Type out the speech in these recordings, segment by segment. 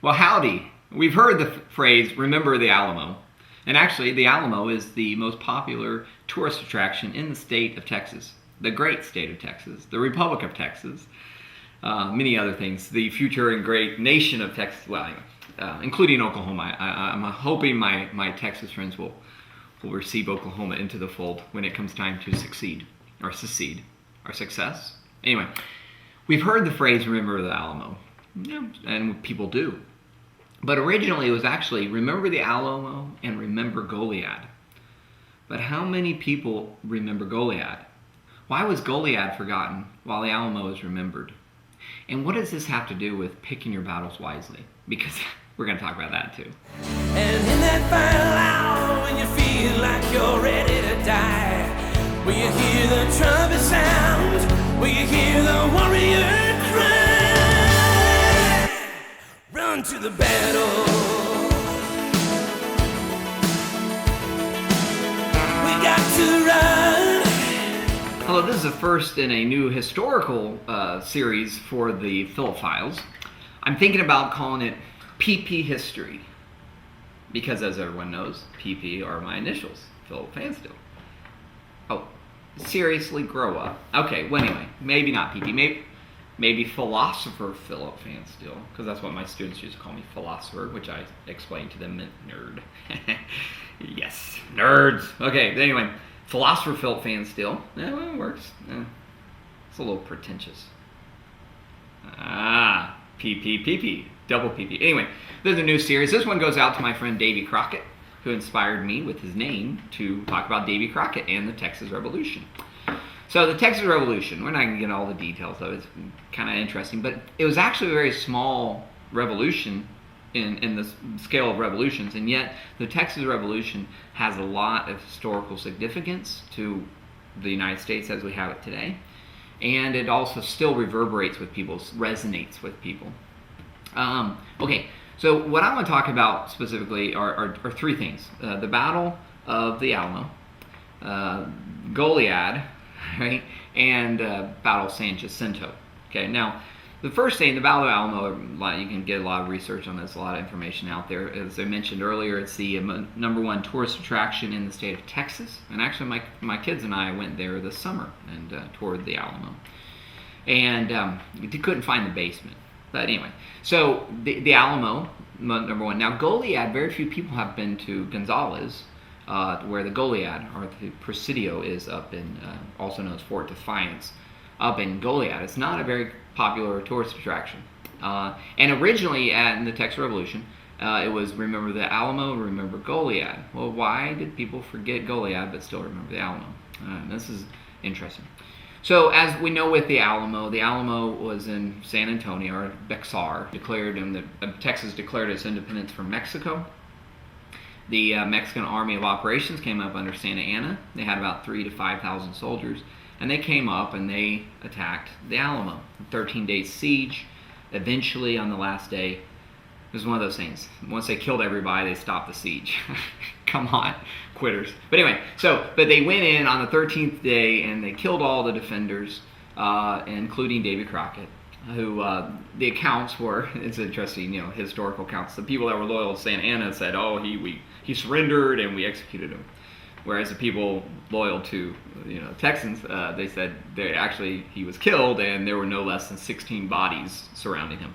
Well, howdy. We've heard the phrase, remember the Alamo. And actually, the Alamo is the most popular tourist attraction in the state of Texas, the great state of Texas, the Republic of Texas, many other things, the future and great nation of Texas, well, anyway, including Oklahoma. I'm hoping my Texas friends will receive Oklahoma into the fold when it comes time to succeed, or success. Anyway, we've heard the phrase, remember the Alamo, and people do. But originally it was actually, remember the Alamo and remember Goliad. But how many people remember Goliad? Why was Goliad forgotten while the Alamo is remembered? And what does this have to do with picking your battles wisely? Because we're going to talk about that too. And in that final hour when you feel like you're ready to die, will you hear the trumpet sound? Will you hear the warrior cry? Run to the battle. We got to run. Hello, this is the first in a new historical series for the Philip Files. I'm thinking about calling it pphistory because, as everyone knows, PP are my initials, Philip Fanstill. Oh, seriously, grow up. Okay, well anyway, maybe not PP, maybe philosopher Philip Fanstill, because that's what my students used to call me, philosopher, which I explained to them meant nerd. Yes, nerds. Okay, but anyway, philosopher Philip Fanstill. Yeah, well, it works. It's a little pretentious. PP, double PP. Anyway, there's a new series. This one goes out to my friend Davy Crockett, who inspired me with his name to talk about Davy Crockett and the Texas Revolution. So the Texas Revolution, we're not going to get all the details of it. It's kind of interesting, but it was actually a very small revolution in the scale of revolutions, and yet the Texas Revolution has a lot of historical significance to the United States as we have it today, and it also still reverberates with people, resonates with people. Okay, so what I want to talk about specifically are three things. The Battle of the Alamo, Goliad, right, and Battle of San Jacinto. Okay, now the first thing, the Battle of Alamo, you can get a lot of research on this, a lot of information out there. As I mentioned earlier, it's the number one tourist attraction in the state of Texas, and actually my kids and I went there this summer and toured the Alamo, and we couldn't find the basement. But anyway, so the Alamo, number one. Now Goliad, very few people have been to Gonzales, where the Goliad, or the Presidio, is up in, also known as Fort Defiance, up in Goliad. It's not a very popular tourist attraction. And originally, in the Texas Revolution, it was remember the Alamo, remember Goliad. Well, why did people forget Goliad but still remember the Alamo? This is interesting. So, as we know with the Alamo was in San Antonio, or Bexar, Texas declared its independence from Mexico. The Mexican Army of Operations came up under Santa Anna. They had about 3,000 to 5,000 soldiers, and they came up and they attacked the Alamo. 13-day siege. Eventually, on the last day, it was one of those things. Once they killed everybody, they stopped the siege. Come on, quitters. But anyway, but they went in on the 13th day and they killed all the defenders, including Davy Crockett, who the accounts were, it's interesting, historical accounts. The people that were loyal to Santa Anna said, oh, he surrendered and we executed him. Whereas the people loyal to Texans, they said he was killed and there were no less than 16 bodies surrounding him.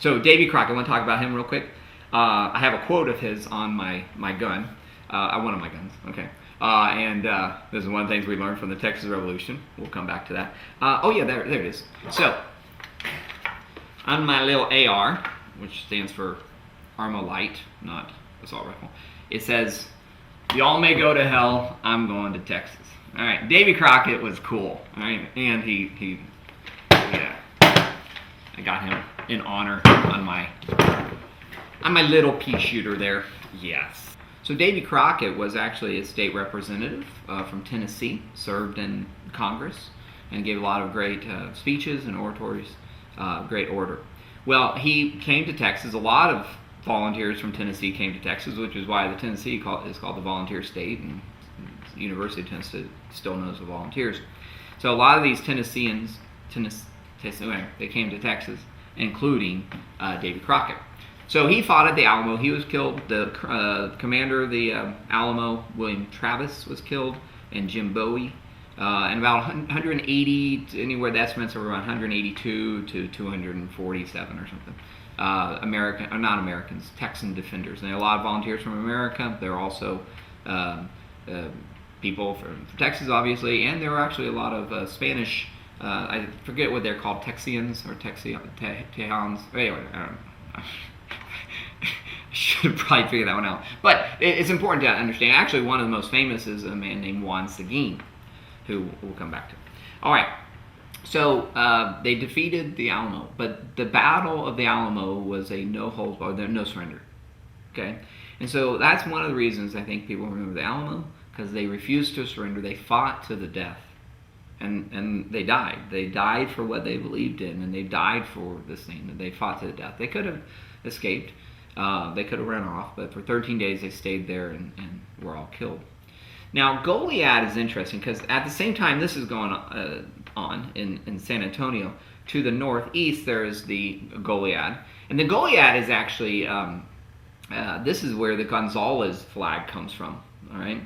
So Davy Crockett, I want to talk about him real quick. I have a quote of his on my gun, one of my guns, okay. And this is one of the things we learned from the Texas Revolution. We'll come back to that. Oh yeah, there it is. So, on my little AR, which stands for Armalite, not assault rifle, it says, "Y'all may go to hell, I'm going to Texas." All right, Davy Crockett was cool, all right, and I got him in honor on my little pea shooter there. Yes. So Davy Crockett was actually a state representative from Tennessee, served in Congress, and gave a lot of great speeches and oratories, great order. Well, he came to Texas. A lot of volunteers from Tennessee came to Texas, which is why the Tennessee is called the Volunteer State, and the University of Tennessee still knows the Volunteers. So a lot of these Tennesseans, they came to Texas, including Davy Crockett. So he fought at the Alamo. He was killed. The commander of the Alamo, William Travis, was killed, and Jim Bowie. And about 180, anywhere the estimates are around 182 to 247 or something. Not Americans, Texan defenders. And there are a lot of volunteers from America. There are also people from Texas, obviously, and there were actually a lot of Spanish. I forget what they're called, Texians or Tejans. Anyway, I don't know. I should have probably figured that one out. But it's important to understand. Actually, one of the most famous is a man named Juan Seguin, who we'll come back to. All right. So they defeated the Alamo, but the Battle of the Alamo was a no-holds-barred, no surrender. Okay, and so that's one of the reasons I think people remember the Alamo, because they refused to surrender. They fought to the death, and they died. They died for what they believed in, and they died for this thing. That they fought to the death. They could have escaped. They could have run off, but for 13 days they stayed there and were all killed. Now, Goliad is interesting because at the same time this is going on in San Antonio, to the northeast there is the Goliad. And the Goliad is actually, this is where the Gonzales flag comes from, all right?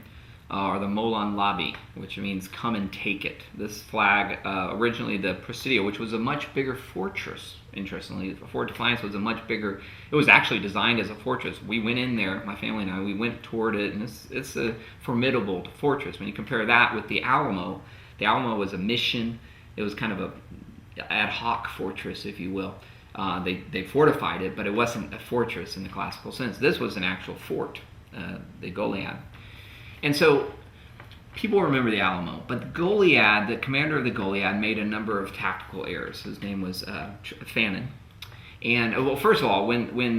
Or the Molan Labi, which means come and take it. This flag, originally the Presidio, which was a much bigger fortress, interestingly. Fort Defiance was a much bigger, it was actually designed as a fortress. We went in there, my family and I, we went toward it, and it's a formidable fortress. When you compare that with the Alamo was a mission. It was kind of a ad hoc fortress, if you will. They fortified it, but it wasn't a fortress in the classical sense. This was an actual fort, the Goliad. And so people remember the Alamo, but Goliad, the commander of the Goliad, made a number of tactical errors. His name was Fannin. And, well, first of all, when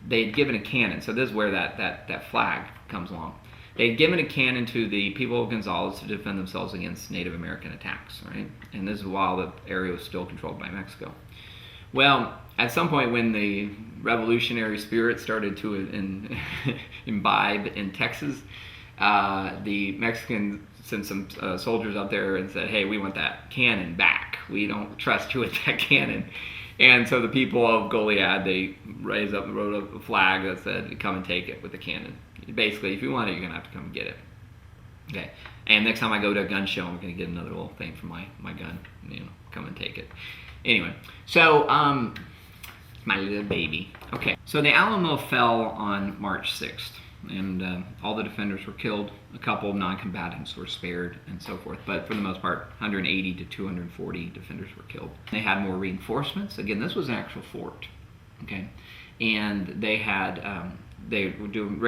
they had given a cannon, so this is where that flag comes along. They had given a cannon to the people of Gonzales to defend themselves against Native American attacks, right? And this is while the area was still controlled by Mexico. Well, at some point when the revolutionary spirit started to imbibe in Texas, the Mexicans sent some soldiers up there and said, hey, we want that cannon back. We don't trust you with that cannon. And so the people of Goliad, they wrote up a flag that said, come and take it with the cannon. Basically, if you want it, you're going to have to come and get it. Okay. And next time I go to a gun show, I'm going to get another little thing for my gun. Come and take it. Anyway, so my little baby. Okay. So the Alamo fell on March 6th. And all the defenders were killed. A couple of non-combatants were spared and so forth. But for the most part, 180 to 240 defenders were killed. They had more reinforcements. Again, this was an actual fort. Okay, and they had they were doing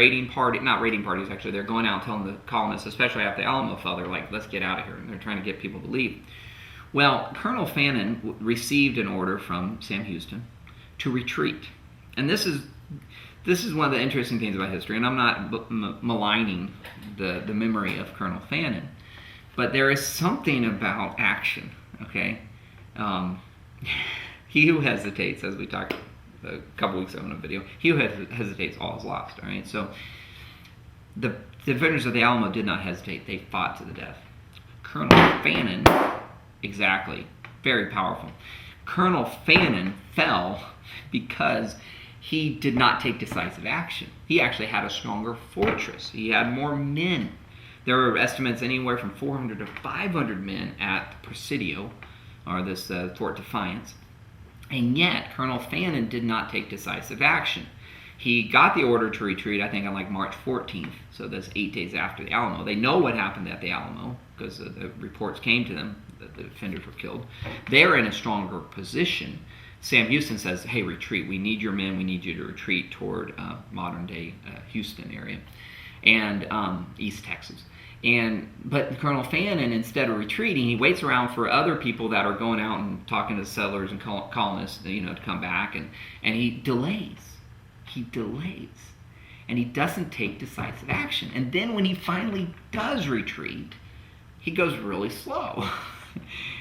not raiding parties actually. They're going out telling the colonists, especially after the Alamo fell, they're like, let's get out of here. And they're trying to get people to leave. Well, Colonel Fannin received an order from Sam Houston to retreat. And this is one of the interesting things about history, and I'm not maligning the memory of Colonel Fannin, but there is something about action, okay? He who hesitates, as we talked a couple weeks ago in a video, he who hesitates, all is lost, all right? So the defenders of the Alamo did not hesitate. They fought to the death. Colonel Fannin, exactly, very powerful. Colonel Fannin fell because he did not take decisive action. He actually had a stronger fortress. He had more men. There were estimates anywhere from 400 to 500 men at the Presidio, or this Fort Defiance. And yet, Colonel Fannin did not take decisive action. He got the order to retreat, I think, on like March 14th, so that's 8 days after the Alamo. They know what happened at the Alamo, because the reports came to them that the defenders were killed. They're in a stronger position. Sam Houston says, hey, retreat. We need your men. We need you to retreat toward modern-day Houston area and East Texas. But Colonel Fannin, instead of retreating, he waits around for other people that are going out and talking to settlers and colonists, to come back, and he delays. He delays. And he doesn't take decisive action. And then when he finally does retreat, he goes really slow.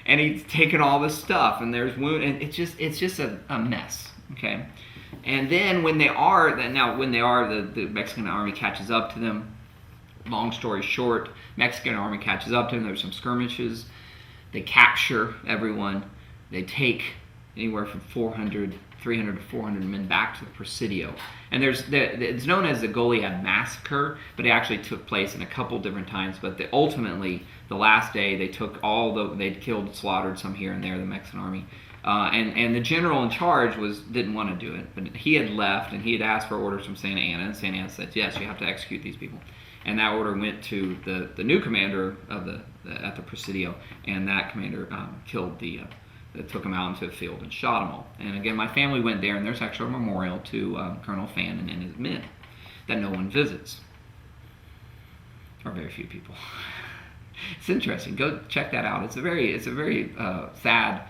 And he's taken all this stuff, and there's wound, and it's just a mess, okay? And then when the Mexican army catches up to them. Long story short, Mexican army catches up to them. There's some skirmishes. They capture everyone. They take anywhere from 400 300 to 400 men back to the Presidio. And it's known as the Goliad Massacre, but it actually took place in a couple different times. But ultimately, the last day, they took they'd killed, slaughtered some here and there, the Mexican army. And the general in charge didn't want to do it, but he had left, and he had asked for orders from Santa Anna, and Santa Anna said, yes, you have to execute these people. And that order went to the new commander at the Presidio, and that commander took him out into a field and shot them all. And again, my family went there, and there's actually a memorial to Colonel Fannin and his men that no one visits, or very few people. It's interesting. Go check that out. It's a very sad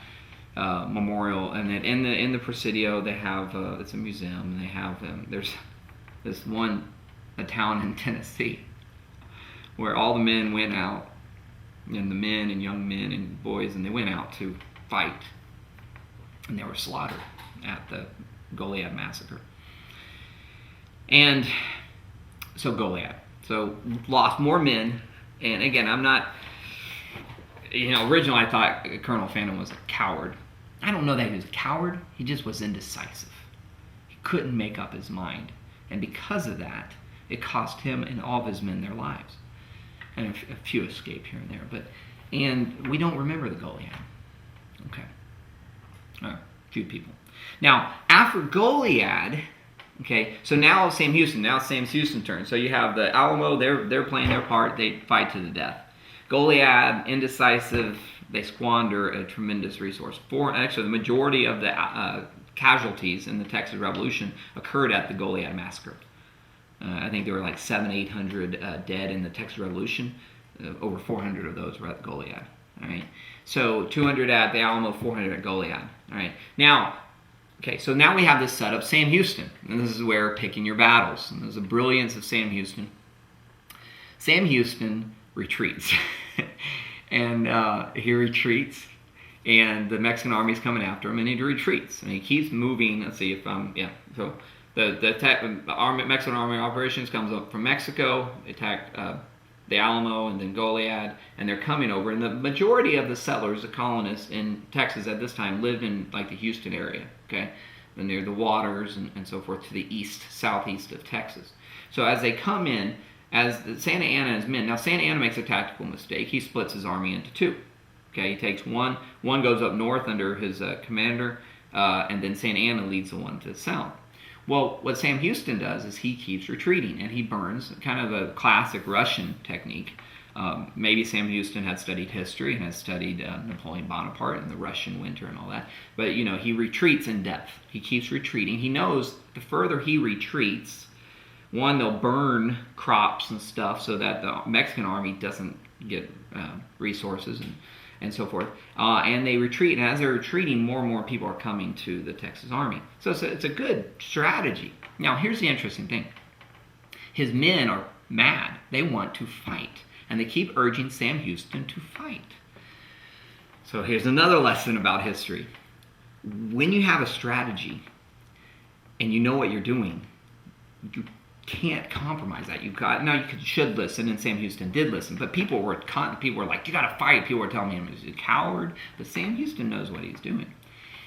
memorial, and that in the Presidio they have it's a museum, and they have there's this a town in Tennessee where all the men went out, and the men and young men and boys, and they went out to fight, and they were slaughtered at the Goliad Massacre. And so Goliad, lost more men. And again, I'm not, originally I thought Colonel Fannin was a coward. I don't know that he was a coward. He just was indecisive. He couldn't make up his mind. And because of that, it cost him and all of his men their lives. And a few escaped here and there. And we don't remember the Goliad. Okay. A few people. Now, after Goliad, okay, so now Sam Houston. Now Sam Houston's turn. So you have the Alamo, they're playing their part. They fight to the death. Goliad, indecisive, they squander a tremendous resource. Actually, the majority of the casualties in the Texas Revolution occurred at the Goliad Massacre. I think there were like 700-800 dead in the Texas Revolution. Over 400 of those were at Goliad. All right. So 200 at the Alamo, 400 at Goliad. All right. Now, so now we have this setup, Sam Houston. And this is where picking your battles. And there's the brilliance of Sam Houston. Sam Houston retreats. And he retreats. And the Mexican army's coming after him, and he retreats. And he keeps moving. Let's see if So the Mexican army operations comes up from Mexico. They attack the Alamo and then Goliad, and they're coming over. And the majority of the settlers, the colonists in Texas at this time, lived in like the Houston area, okay, and near the waters and so forth to the east, southeast of Texas. So as they come in, as Santa Anna and his men, now Santa Anna makes a tactical mistake. He splits his army into two. Okay, he takes one goes up north under his commander, and then Santa Anna leads the one to the south. Well, what Sam Houston does is he keeps retreating, and he burns, kind of a classic Russian technique. Maybe Sam Houston had studied history and has studied Napoleon Bonaparte and the Russian winter and all that. But, he retreats in depth. He keeps retreating. He knows the further he retreats, one, they'll burn crops and stuff so that the Mexican army doesn't get resources and so forth. And they retreat, and as they're retreating, more and more people are coming to the Texas Army. So it's a good strategy. Now, here's the interesting thing. His men are mad. They want to fight, and they keep urging Sam Houston to fight. So here's another lesson about history. When you have a strategy, and you know what you're doing, you can't compromise that. You should listen, and Sam Houston did listen, but people were like, you gotta fight. People were telling him he's a coward, but Sam Houston knows what he's doing.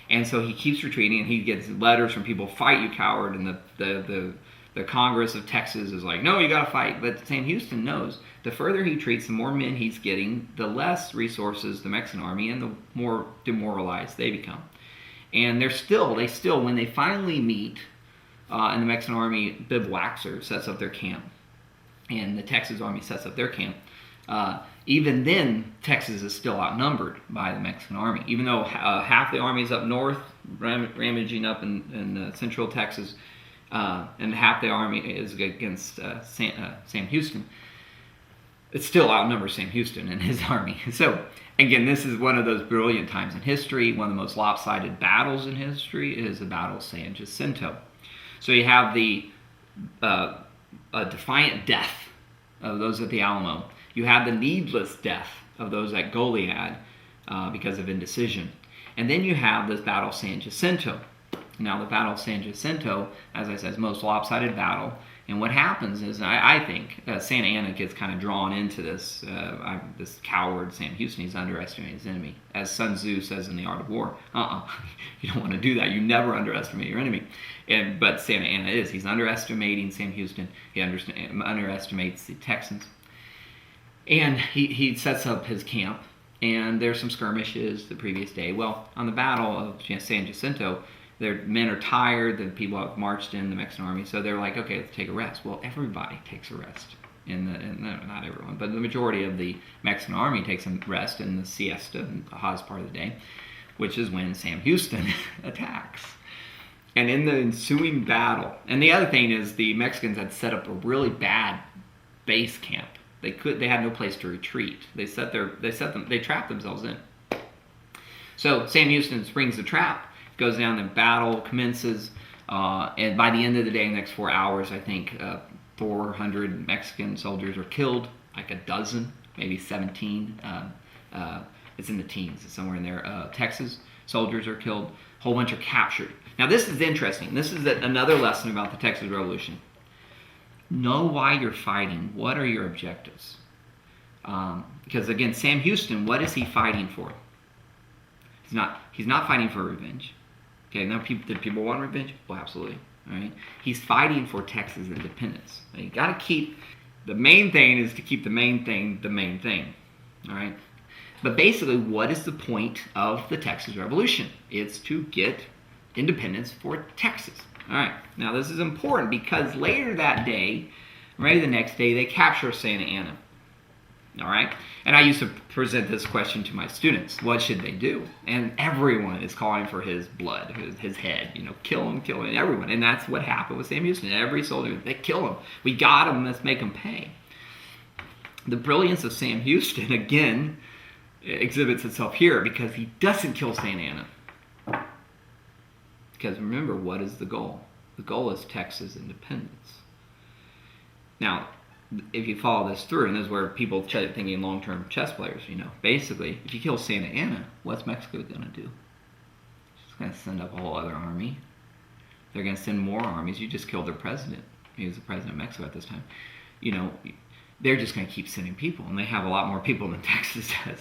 And so he keeps retreating, and he gets letters from people, fight, you coward, and the Congress of Texas is like, no, you gotta fight. But Sam Houston knows the further he retreats, the more men he's getting, the less resources the Mexican army, and the more demoralized they become. And they still, when they finally meet, and the Mexican army bivouacs or sets up their camp, and the Texas army sets up their camp. Even then, Texas is still outnumbered by the Mexican army. Even though half the army is up north, ramaging up in central Texas, and half the army is against Sam Houston, it still outnumbers Sam Houston and his army. So, again, this is one of those brilliant times in history. One of the most lopsided battles in history is the Battle of San Jacinto. So you have the defiant death of those at the Alamo. You have the needless death of those at Goliad because of indecision. And then you have this Battle of San Jacinto. Now, the Battle of San Jacinto, as I said, is the most lopsided battle. And what happens is, I think, Santa Anna gets kind of drawn into this. This coward, Sam Houston, he's underestimating his enemy. As Sun Tzu says in The Art of War, you don't want to do that. You never underestimate your enemy. But Santa Anna is. He's underestimating Sam Houston. He underestimates the Texans. And he sets up his camp. And there's some skirmishes the previous day. Well, on the Battle of San Jacinto, their men are tired. The people have marched in the Mexican army, so they're like, okay, let's take a rest. Well, everybody takes a rest. Not everyone, but the majority of the Mexican army takes a rest in the siesta, the hottest part of the day, which is when Sam Houston attacks. And in the ensuing battle, and the other thing is the Mexicans had set up a really bad base camp. They had no place to retreat. They trapped themselves in. So Sam Houston springs the trap, goes down, the battle commences, and by the end of the day, next 4 hours, I think 400 Mexican soldiers are killed, like a dozen, maybe 17. It's in the teens, it's somewhere in there. Texas soldiers are killed, a whole bunch are captured. Now this is interesting. This is another lesson about the Texas Revolution. Know why you're fighting. What are your objectives? Because again, Sam Houston, what is he fighting for? He's not fighting for revenge. Okay, now did people want revenge? Well, absolutely. All right, he's fighting for Texas independence. Now, you got to keep the main thing is to keep the main thing the main thing. All right, but basically, what is the point of the Texas Revolution? It's to get independence for Texas. All right, now this is important because later that day, right the next day, they capture Santa Anna. All right, and I used to present this question to my students: what should they do? And everyone is calling for his blood, his head. Kill him, everyone. And that's what happened with Sam Houston. Every soldier, they kill him. We got him. Let's make him pay. The brilliance of Sam Houston again exhibits itself here because he doesn't kill Santa Anna. Because remember, what is the goal? The goal is Texas independence. Now, if you follow this through, and this is where people thinking long-term chess players, basically, if you kill Santa Anna, what's Mexico going to do? It's going to send up a whole other army. They're going to send more armies. You just killed their president. He was the president of Mexico at this time. They're just going to keep sending people, and they have a lot more people than Texas does.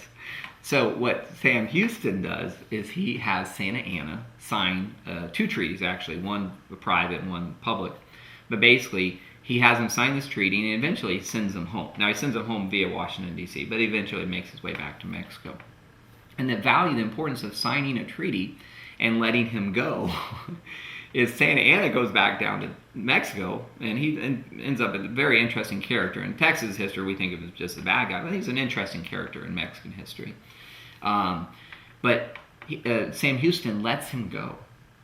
So what Sam Houston does is he has Santa Anna sign 2 treaties, actually, one private and one public. But basically, he has him sign this treaty, and eventually he sends them home. Now, he sends them home via Washington, D.C., but eventually makes his way back to Mexico. And the importance of signing a treaty and letting him go is Santa Anna goes back down to Mexico, and he ends up a very interesting character. In Texas history, we think of him as just a bad guy, but he's an interesting character in Mexican history. But Sam Houston lets him go,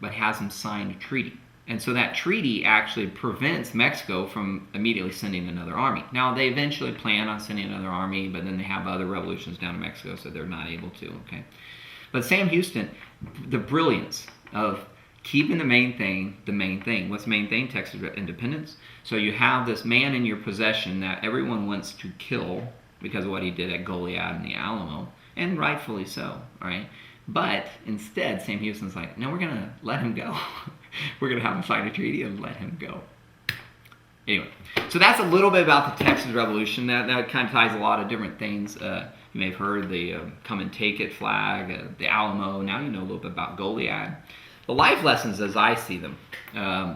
but has him sign a treaty. And so that treaty actually prevents Mexico from immediately sending another army. Now, they eventually plan on sending another army, but then they have other revolutions down in Mexico, so they're not able to, okay? But Sam Houston, the brilliance of keeping the main thing the main thing. What's the main thing? Texas independence. So you have this man in your possession that everyone wants to kill because of what he did at Goliad and the Alamo, and rightfully so, all right? But instead, Sam Houston's like, no, we're going to let him go. We're going to have him sign a treaty and let him go. Anyway, so that's a little bit about the Texas Revolution. That kind of ties a lot of different things. You may have heard the come and take it flag, the Alamo. Now you know a little bit about Goliad. The life lessons as I see them,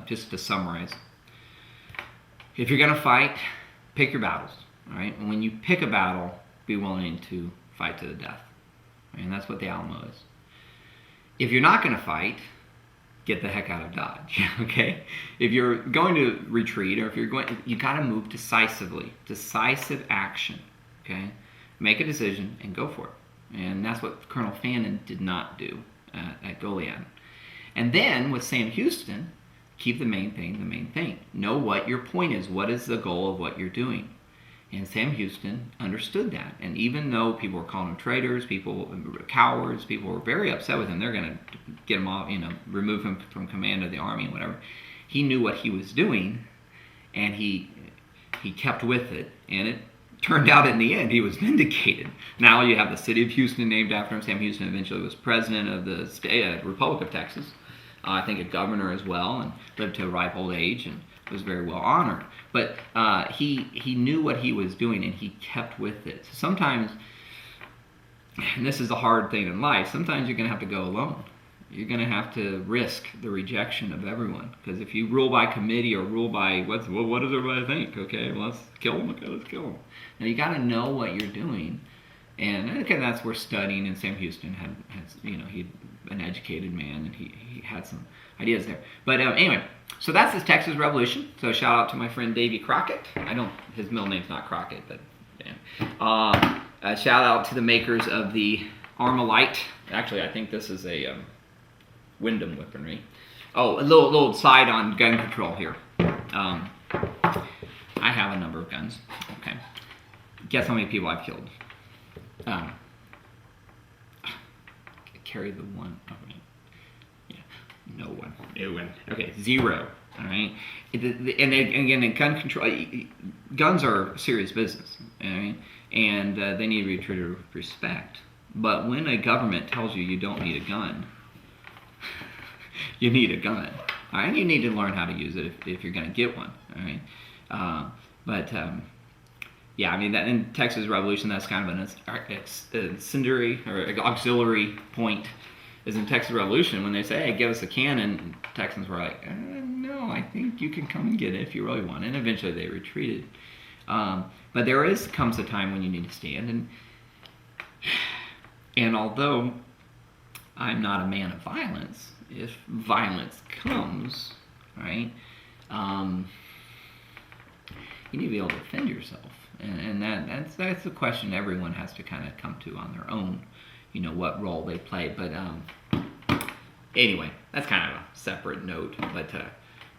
just to summarize. If you're going to fight, pick your battles. All right? And when you pick a battle, be willing to fight to the death. And that's what the Alamo is. If you're not going to fight, get the heck out of Dodge, okay? If you're going to retreat, or if you're going, you got to move decisively. Decisive action, okay? Make a decision and go for it. And that's what Colonel Fannin did not do at Goliad. And then with Sam Houston, keep the main thing the main thing. Know what your point is. What is the goal of what you're doing? And Sam Houston understood that. And even though people were calling him traitors, people were cowards, people were very upset with him, they're going to get him off, remove him from command of the army and whatever. He knew what he was doing, and he kept with it. And it turned out in the end he was vindicated. Now you have the city of Houston named after him. Sam Houston eventually was president of the Republic of Texas. I think a governor as well, and lived to a ripe old age and was very well honored. But he knew what he was doing, and he kept with it. So sometimes, and this is the hard thing in life, sometimes you're going to have to go alone. You're going to have to risk the rejection of everyone. Because if you rule by committee or rule by, what does everybody think? Okay, well, let's kill them. Okay, let's kill them. Now, you got to know what you're doing. And again, that's where studying in Sam Houston he's an educated man, and he had some ideas there. But anyway, so that's the Texas Revolution. So shout out to my friend Davy Crockett. His middle name's not Crockett, but yeah. Shout out to the makers of the Armalite. Actually, I think this is a Wyndham weaponry. Oh, a little side on gun control here. I have a number of guns. Okay, guess how many people I've killed? Carry the one. Oh, yeah, no one. Okay, 0. All right, and again, in gun control, guns are serious business. All right, and they need to be treated with respect. But when a government tells you don't need a gun, you need a gun. All right, you need to learn how to use it if you're going to get one. All right, yeah, I mean, that in Texas Revolution, that's kind of an incendiary or auxiliary point. Is in Texas Revolution when they say, "Hey, give us a cannon," Texans were like, "No, I think you can come and get it if you really want." And eventually, they retreated. But comes a time when you need to stand, and although I'm not a man of violence, if violence comes, right, you need to be able to defend yourself. And that's a question everyone has to kind of come to on their own, what role they play. But anyway, that's kind of a separate note. But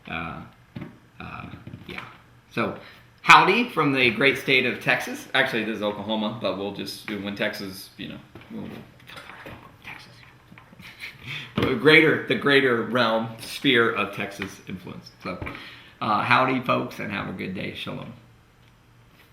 yeah. So howdy from the great state of Texas. Actually, this is Oklahoma, but we'll just when Texas, we'll become part of Texas. the greater realm sphere of Texas influence. So howdy, folks, and have a good day. Shalom.